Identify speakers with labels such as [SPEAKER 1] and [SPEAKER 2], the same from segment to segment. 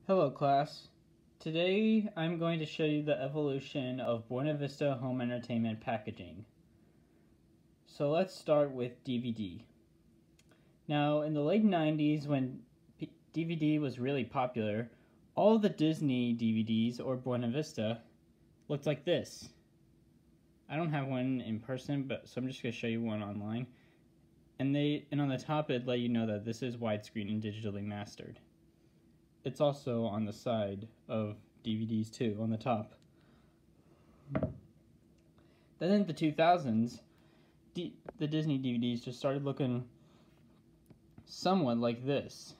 [SPEAKER 1] Hello class. Today I'm going to show you the evolution of Buena Vista home entertainment packaging. So let's start with DVD. Now in the late 90s when DVD was really popular, all the Disney DVDs or Buena Vista looked like this. I don't have one in person, so I'm just going to show you one online. And on the top it let you know that this is widescreen and digitally mastered. It's also on the side of DVDs too, on the top. Then in the 2000s, the Disney DVDs just started looking somewhat like this.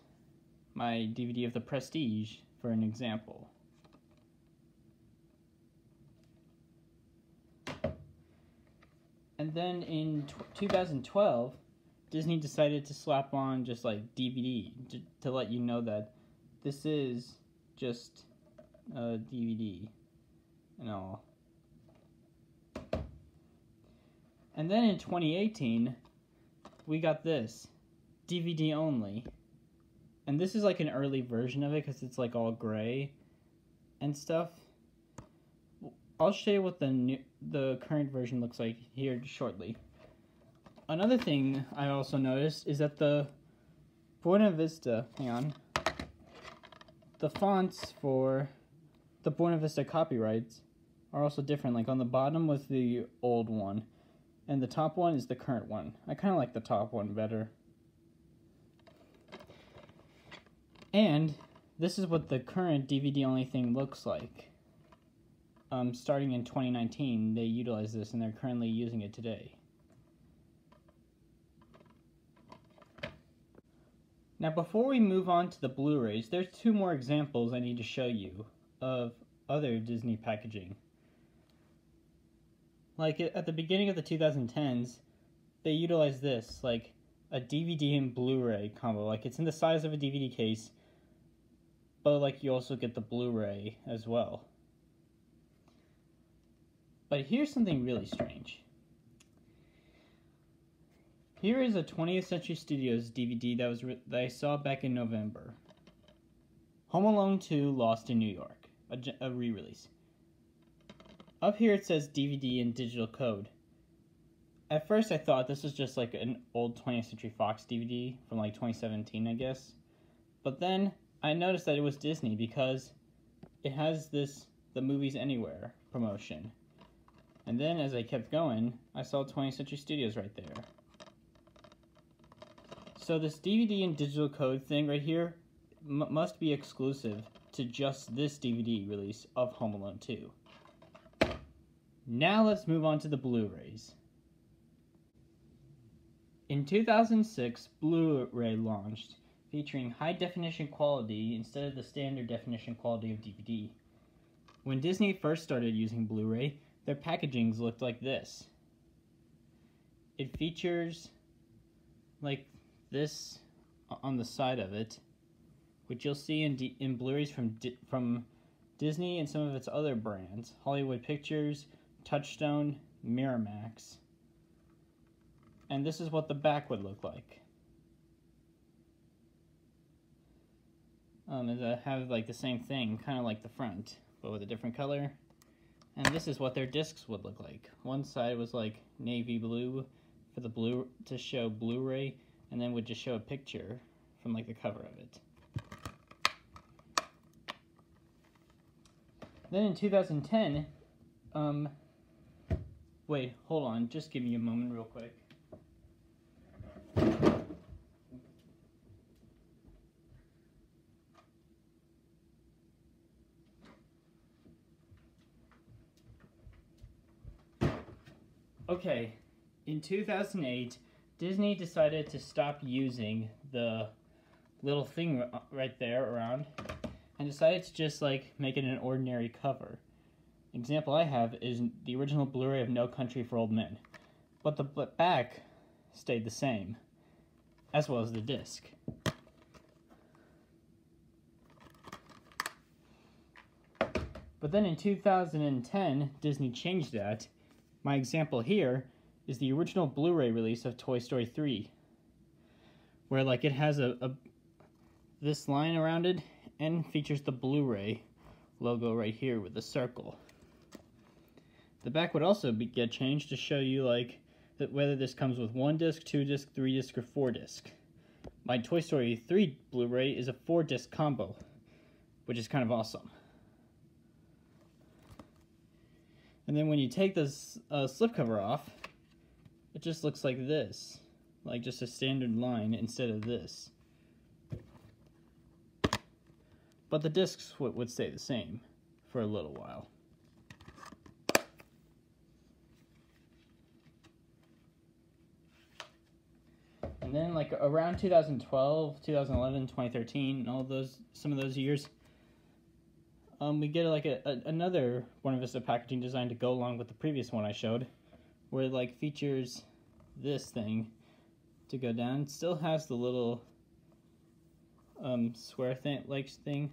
[SPEAKER 1] My DVD of The Prestige, for an example. And then in 2012, Disney decided to slap on just like DVD to let you know that this is just a DVD and all. And then in 2018, we got this, DVD only. And this is like an early version of it because it's like all gray and stuff. I'll show you what the current version looks like here shortly. Another thing I also noticed is that the Buena Vista, the fonts for the Buena Vista copyrights are also different. Like on the bottom was the old one, and the top one is the current one. I kind of like the top one better. And this is what the current DVD-only thing looks like. Starting in 2019, they utilized this, and they're currently using it today. Now before we move on to the Blu-rays, there's two more examples I need to show you of other Disney packaging. Like at the beginning of the 2010s, they utilized this, like a DVD and Blu-ray combo. Like it's in the size of a DVD case, but like you also get the Blu-ray as well. But here's something really strange. Here is a 20th Century Studios DVD that I saw back in November. Home Alone 2 Lost in New York, a re-release. Up here it says DVD and digital code. At first I thought this was just like an old 20th Century Fox DVD from like 2017, I guess. But then I noticed that it was Disney because it has the Movies Anywhere promotion. And then as I kept going, I saw 20th Century Studios right there. So this DVD and digital code thing right here must be exclusive to just this DVD release of Home Alone 2. Now let's move on to the Blu-rays. In 2006, Blu-ray launched, featuring high-definition quality instead of the standard definition quality of DVD. When Disney first started using Blu-ray, their packagings looked like this. It features like this on the side of it, which you'll see in Blu-rays from Disney and some of its other brands, Hollywood Pictures, Touchstone, Miramax. And this is what the back would look like. They have like the same thing, kind of like the front, but with a different color. And this is what their discs would look like. One side was like navy blue for the to show Blu-ray, and then would just show a picture from like the cover of it. Then in 2010, wait, hold on, just give me a moment real quick. Okay, in 2008, Disney decided to stop using the little thing right there around and decided to just like make it an ordinary cover. Example I have is the original Blu-ray of No Country for Old Men, but the back stayed the same, as well as the disc. But then in 2010, Disney changed that. My example here is the original Blu-ray release of Toy Story 3, where like it has this line around it, and features the Blu-ray logo right here with the circle. The back would also get changed to show you like that whether this comes with 1 disc, 2 disc, 3 disc, or 4 disc. My Toy Story 3 Blu-ray is a 4-disc combo, which is kind of awesome. And then when you take this slipcover off, it just looks like this, like just a standard line instead of this. But the discs would stay the same for a little while. And then like around 2012, 2011, 2013, and all those, some of those years, we get like another Buena Vista packaging design to go along with the previous one I showed, where it like features this thing to go down. It still has the little square thing,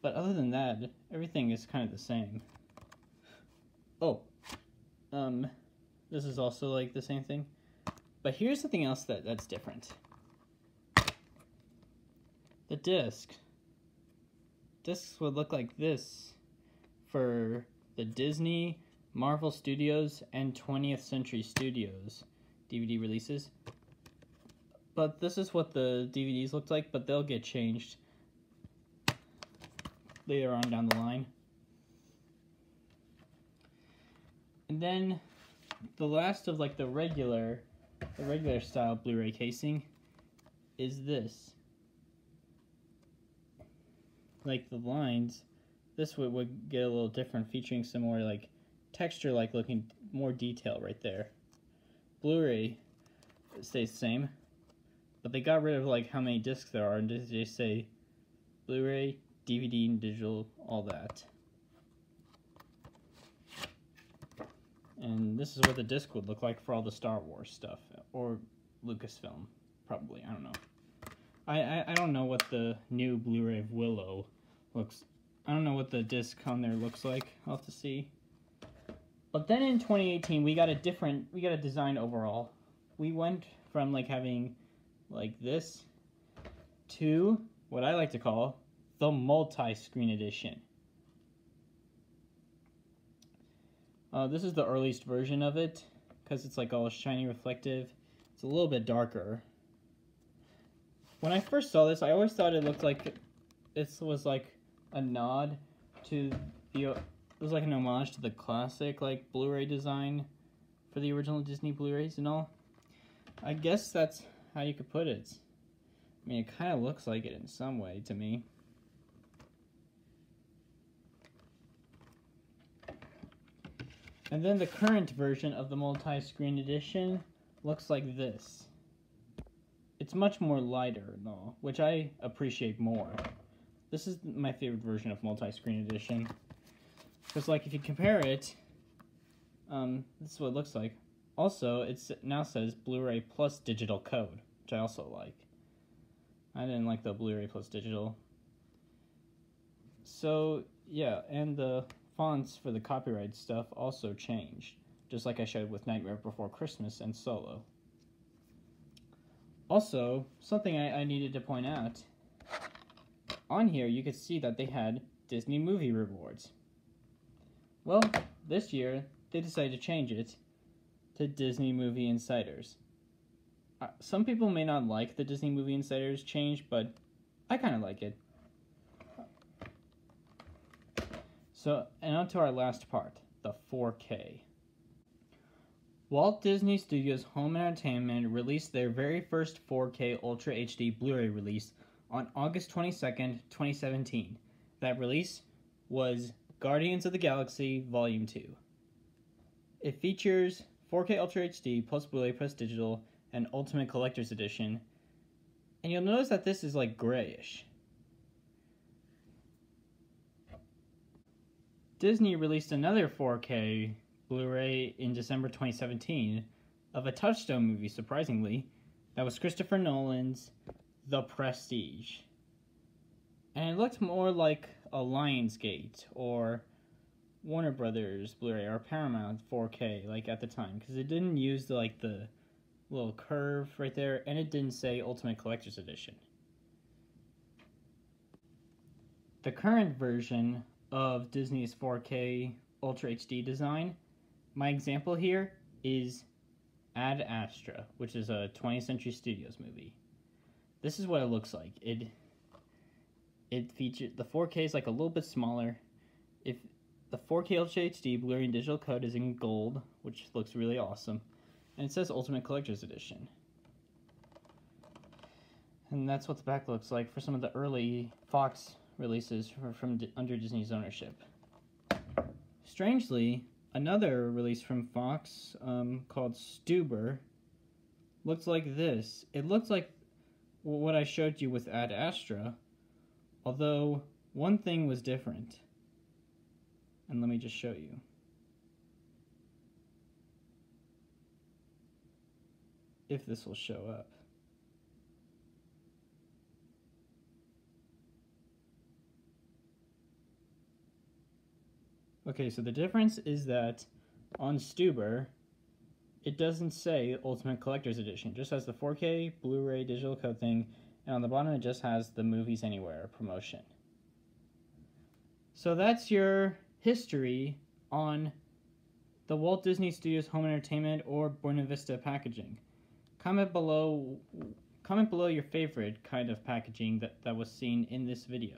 [SPEAKER 1] but other than that, everything is kind of the same. Oh, this is also like the same thing, but here's something else that's different. The discs would look like this for the Disney, Marvel Studios, and 20th Century Studios DVD releases. But this is what the DVDs looked like, but they'll get changed later on down the line. And then the last of like the regular style Blu-ray casing is this. Like the lines, this would get a little different, featuring some more like texture, like looking more detail right there. Blu-ray stays the same, but they got rid of like how many discs there are and they say Blu-ray, DVD, and digital, all that. And this is what the disc would look like for all the Star Wars stuff, or Lucasfilm, probably, I don't know. I don't know what the new Blu-ray of Willow looks. I don't know what the disc on there looks like. I'll have to see. But then in 2018, we got a design overall. We went from like having like this to what I like to call the multi-screen edition. This is the earliest version of it because it's like all shiny, reflective. It's a little bit darker. When I first saw this, I always thought it looked like this was like a nod to the, it was like an homage to the classic like Blu-ray design for the original Disney Blu-rays and all. I guess that's how you could put it. I mean, it kind of looks like it in some way to me. And then the current version of the multi-screen edition looks like this. It's much more lighter and all, which I appreciate more. This is my favorite version of multi-screen edition. Because like if you compare it, this is what it looks like. Also, it now says Blu-ray plus digital code, which I also like. I didn't like the Blu-ray plus digital. So yeah, and the fonts for the copyright stuff also changed, just like I showed with Nightmare Before Christmas and Solo. Also, something I needed to point out, on here you could see that they had Disney Movie Rewards. Well, this year they decided to change it to Disney Movie Insiders. Some people may not like the Disney Movie Insiders change, but I kind of like it. So, and on to our last part, the 4K. Walt Disney Studios Home Entertainment released their very first 4K Ultra HD Blu-ray release on August 22nd, 2017. That release was Guardians of the Galaxy Volume 2. It features 4K Ultra HD plus Blu-ray plus digital and Ultimate Collector's Edition. And you'll notice that this is like grayish. Disney released another 4K Blu-ray in December 2017 of a Touchstone movie, surprisingly. That was Christopher Nolan's The Prestige. And it looked more like a Lionsgate or Warner Brothers Blu-ray or Paramount 4K like at the time, because it didn't use the little curve right there, and it didn't say Ultimate Collector's Edition. the current version of Disney's 4K Ultra HD design, my example here is Ad Astra, which is a 20th Century Studios movie. This is what it looks like. It features, the 4K is like a little bit smaller. If the 4K Ultra HD Blu-ray and digital code is in gold, which looks really awesome, and it says Ultimate Collector's Edition. And that's what the back looks like for some of the early Fox releases from under Disney's ownership. Strangely, another release from Fox called Stuber looks like this. It looks like what I showed you with Ad Astra, although one thing was different. And let me just show you. If this will show up. Okay, so the difference is that on Stuber, it doesn't say Ultimate Collector's Edition. It just has the 4K Blu-ray digital code thing, and on the bottom it just has the Movies Anywhere promotion. So that's your history on the Walt Disney Studios Home Entertainment or Buena Vista packaging. Comment below your favorite kind of packaging that was seen in this video.